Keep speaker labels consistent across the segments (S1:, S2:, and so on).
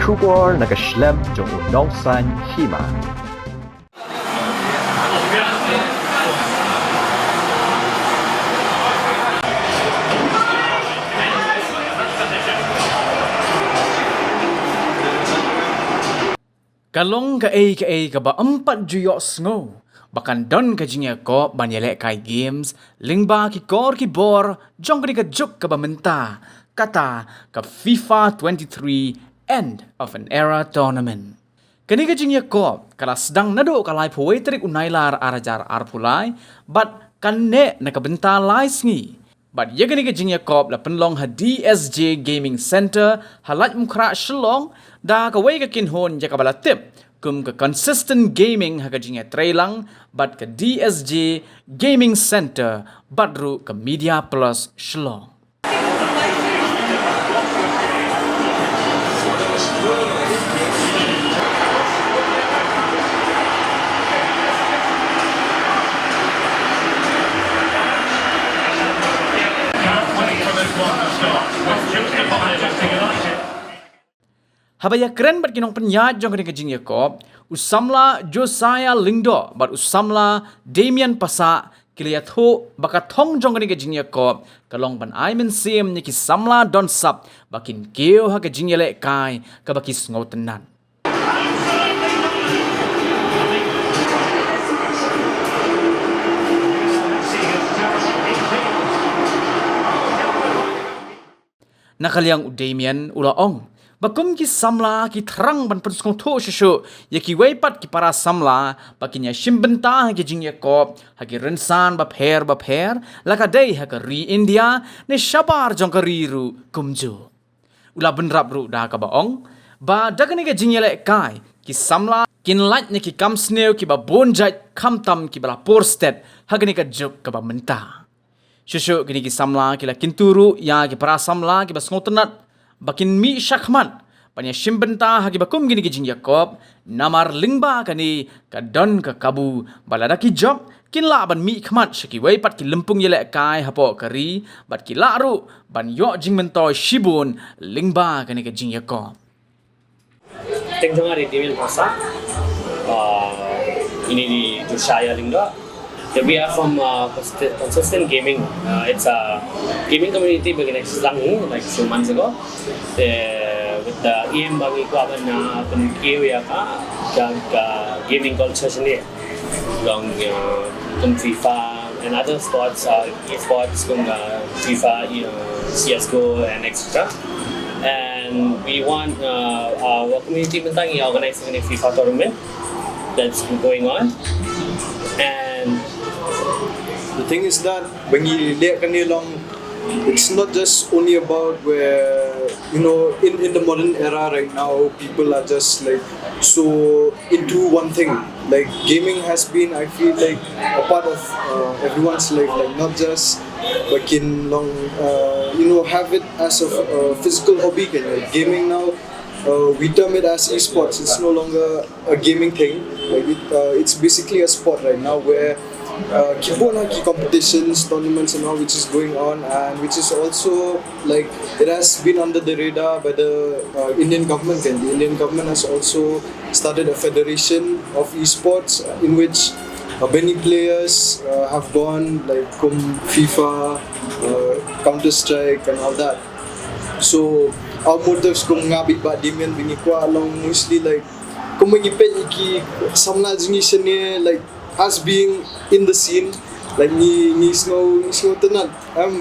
S1: Phutbol nag-slam jong unongsan Hima.
S2: Kalong ka ba 4 juyos ngo. Bakan don ka Jingïakop ban Ïalehkai games, lingba ki kor ki bor, jong ka juk ka ba menta, kata ka FIFA 23 end of an era tournament. Kani ka Jingïakop, kala sedang nado kalai poetrik unailar arajar arpulai, but kanne nakabenta lai sngi. But ya kani ka Jingïakop la Pynlong ha DSJ Gaming Center, halat mukra Shillong, da ka way ka kinhon ja ka balatip, kum ka consistent gaming ha ka Jingïakop lang, but ka DSJ Gaming Center, badru ka Media Plus Shillong. Habaya keren bat kinong penyat jong kini Jingïakop, usamla Josiah Lingdo, bat usamla Damian Pasa, kiliyat ho bakatong jong kini Jingïakop, kalong ban aimen sim ni kisamla don sap, bakin keo ha ka Ïalehkai, ka bakis ngotenan. Nakaliang Damian ulaong. Bakum ki samla ki terang ban penskong to shushu ya ki weipat ki para samla bakinya shimbenta ki Jingïakop haki rensan bapher laka day haka ri India ne shabar jong ka riru kumju ula benrap ru da ka baong ba dakani ka Ïalehkai ki samla kin Lait ne ki kam Sniew ki ba Bunjait kam tam ki bala porsted hagani ka juk ka ba menta shushu gini ki samla ki la kinturu ya ki para samla ki ba sngotenat bakin mi syakman panya shimbenta hagi bakum gini ki Jingïakop namar lingba kani kadon ka kabu balada ki job kin la ban mi khmat shaki wei pat ki lempung Ïalehkai hapo kari bat ki la ru ban yo jingmentoi shibun lingba kani ka Jingïakop
S3: Tengjonga di Damian Pasa ini di Josiah Lingdo. We are from consistent gaming. It's a gaming community beginning like few months ago. With the EM bagi ko aban na penkiu ya ka gaming culture sini. Long FIFA and other sports, esports kung FIFA, CS:GO and etc. And we want our community mentang organizing a FIFA tournament that's going on. And
S4: the thing is that when you lihat long, it's not just only about where in the modern era right now people are just like so into one thing. Like gaming has been, I feel like, a part of everyone's life. Like not just bakin long, have it as a physical hobby. Like gaming now, we term it as esports. It's no longer a gaming thing. Like it's basically a sport right now where key competitions, tournaments and all which is going on, and which is also like it has been under the radar by the Indian government, and the Indian government has also started a federation of esports in which many players have gone like FIFA, Counter-Strike and all that. So our motives kung ngabi ba Damian bingi ko along mostly like kung mangipet iki samla jingi niya like us being in the scene, like ni snow tenat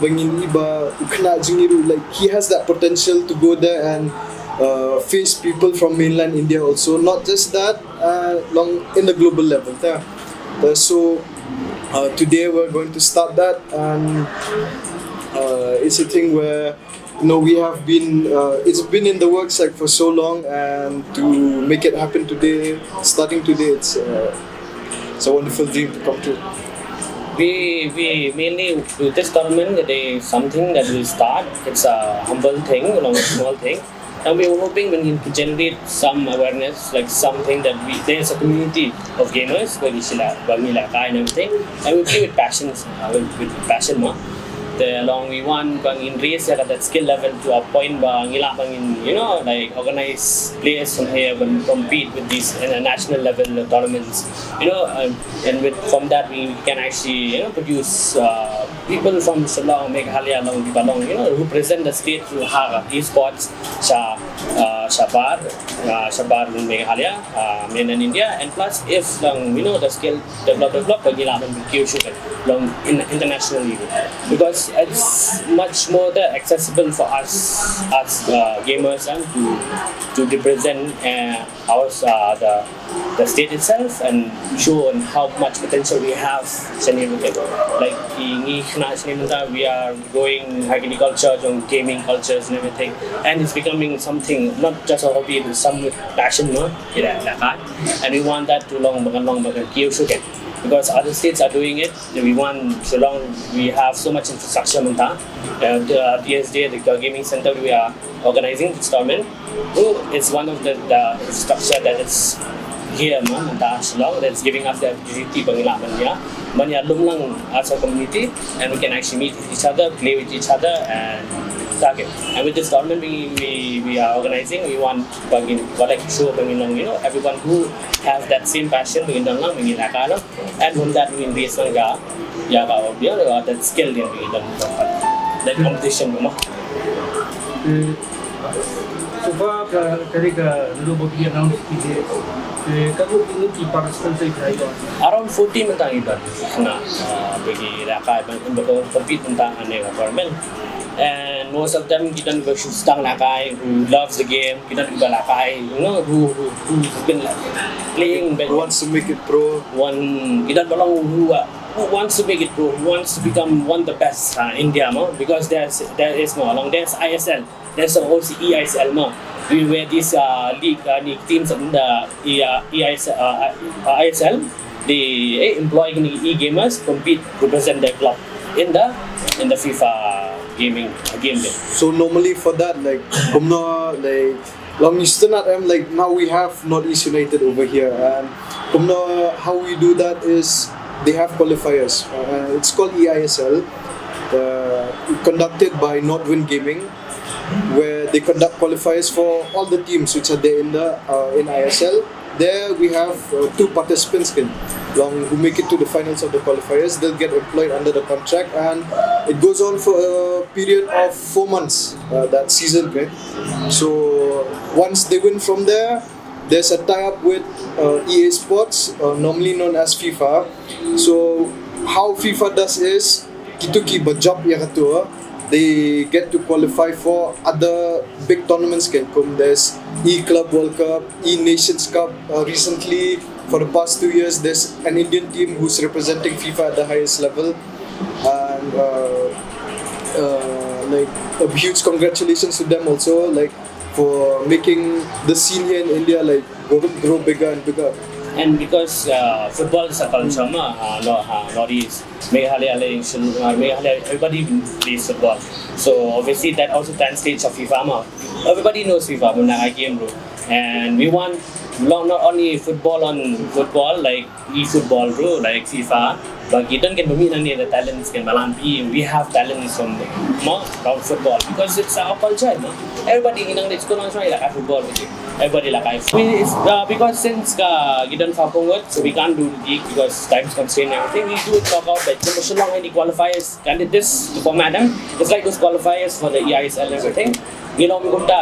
S4: bangin iba ukna jingiru, like he has that potential to go there and face people from mainland India also, not just that long in the global level there. So today we're going to start that, and it's a thing where we have been it's been in the works like for so long, and to make it happen today, starting today, it's a wonderful dream to come true.
S3: We mainly do this tournament. It is something that will start. It's a humble thing, a small thing, and we are hoping we can generate some awareness, like something that there's a community of gamers, Ïalehkai and everything, and we play with passion, Along we want bang in race at that skill level to a point bang ila bang in like organize players from here will compete with these national level tournaments, and from that we can actually produce people from Shillong, Meghalaya, along Pynlong, who present the state through esports, Shabar in Meghalaya, mainland India, and plus if the skill develop bang ila bang long international level, because it's much more accessible for us as gamers and to represent the state itself and show on how much potential we have. Like we are growing agriculture, gaming cultures and everything, and it's becoming something not just a hobby but some passion, and we want that to long because other states are doing it. We want, so long we have so much infrastructure, the PSD, the gaming center, we are organizing this tournament. It's one of the infrastructure that is here, Shillong, that's giving us the opportunity as a community, and we can actually meet each other, play with each other, and with this tournament we are organizing, we want to show everyone who has that same passion, and from that we raise that skill that competition.
S5: So far, dulu bagi announce kamu tinggi participants saya
S3: around 40 mentang iban bagi Ïalehkai compete mentang tournament. And most of them kita juga Ïalehkai who loves the game, kita juga Ïalehkai who's been playing,
S4: who wants to make it pro,
S3: kita belong who wants to make it pro, who wants to become one of the best India, because there is along there's ISL, there's also EISL, where these league teams in the ISL, they employ e-gamers compete, represent their club in the FIFA game day.
S4: So normally for that, long Eastern like now we have Northeast United over here, and how we do that is they have qualifiers. It's called EISL, conducted by Northwind Gaming, where they conduct qualifiers for all the teams which are there in ISL. There we have 2 participants who make it to the finals of the qualifiers. They'll get employed under the contract, and it goes on for a period of 4 months, that season. So once they win from there, there's a tie-up with EA Sports, normally known as FIFA. So how FIFA does is, kituki bajab ya katua, they get to qualify for other big tournaments. There's E-Club World Cup, E-Nations Cup. Recently, for the past 2 years, there's an Indian team who's representing FIFA at the highest level. And a huge congratulations to them also, for making the scene here in India grow bigger and bigger.
S3: And because football is a culture, Northeast, Meghalaya, everybody plays football. So obviously that also translates to FIFA. Everybody knows FIFA, game, bro. And we want not only football like e-football, bro, like FIFA, but you don't get the talents can malampi. We have talents from football because it's our culture. Everybody in the school like football. Everybody like because since we don't forward, so we can't do the league because time's constraint and everything. We do it knockout like so long any qualifiers. And this for madam, it's like those qualifiers for the EISL and everything.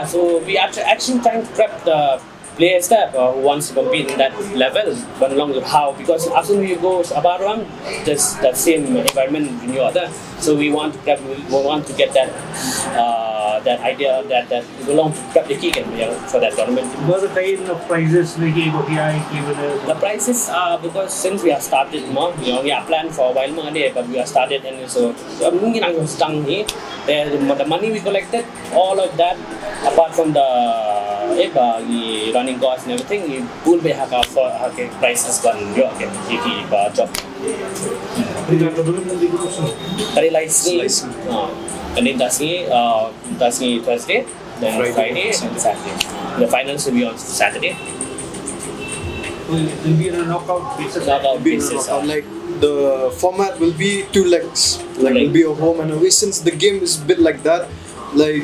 S3: So we are actually trying to prep the players who wants to compete in that level, but along with how, because as soon as you go Abaram, there's that same environment in your other. So we want to prep, we want to get that idea that we belong to prep the kick for that tournament.
S5: What are the kind of prizes they gave
S3: The prizes are because since we have started, we are planned for a while, but we have started, and so the money we collected, all of that, apart from the running costs and everything, we pool for prices job. And then Tasni Thursday, then Friday and Saturday. The finals will be on Saturday.
S5: Will be on a knockout basis.
S3: Knockout basis.
S4: the format will be 2 legs. Like it will be a home and away. Since the game is built like that, like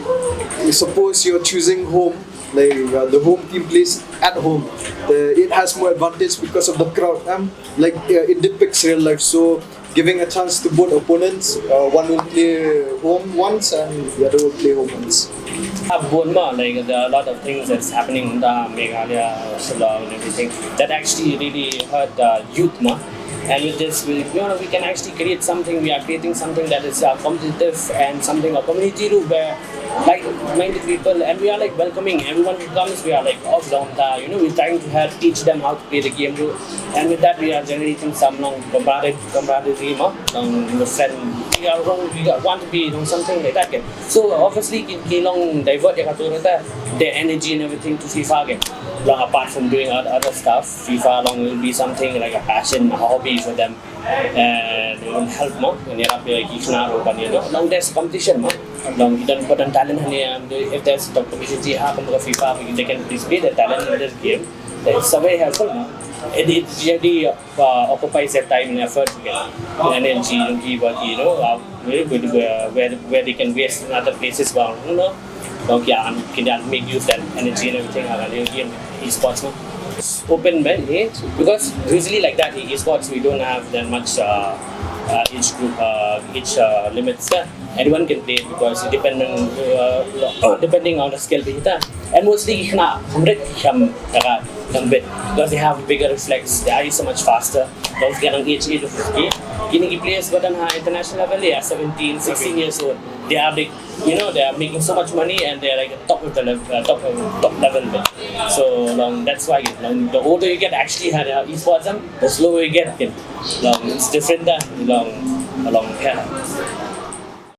S4: suppose you're choosing home, like the home team plays at home, it has more advantage because of the crowd. It depicts real life, so giving a chance to both opponents. One will play home once and the other will play home once.
S3: Like there are a lot of things that's happening in the Meghalaya, Shillong and everything that actually really hurt the youth ma. And with this, we can actually create something. We are creating something that is competitive and something a community group where like-minded people, and we are like welcoming everyone who comes. We are like off down the, we're trying to help teach them how to play the game. And with that, we are generating some long camaraderie, friend. We want to be something like that. So obviously, Pynlong divert their energy and everything to FIFA again. Apart from doing other stuff, FIFA will be something like a passion, a hobby for them, and it will help more. Long there's competition, long don't talent. If there's the community FIFA, they can display their talent in this game. It's very helpful. It really occupies their time and effort to get energy, where they can waste in other places. Can make use that energy and everything. Esports, open because usually like that esports we don't have that much age group, age limits. Anyone can play because depending on the skill and mostly because they have bigger reflex, they are so much faster. Those get on age of 50. Players got on international level, they are 17, 16 years old. They are big, they are making so much money and they are like top of the level, top level. So that's why the older you get, actually esports, the slower you get. It's different along here.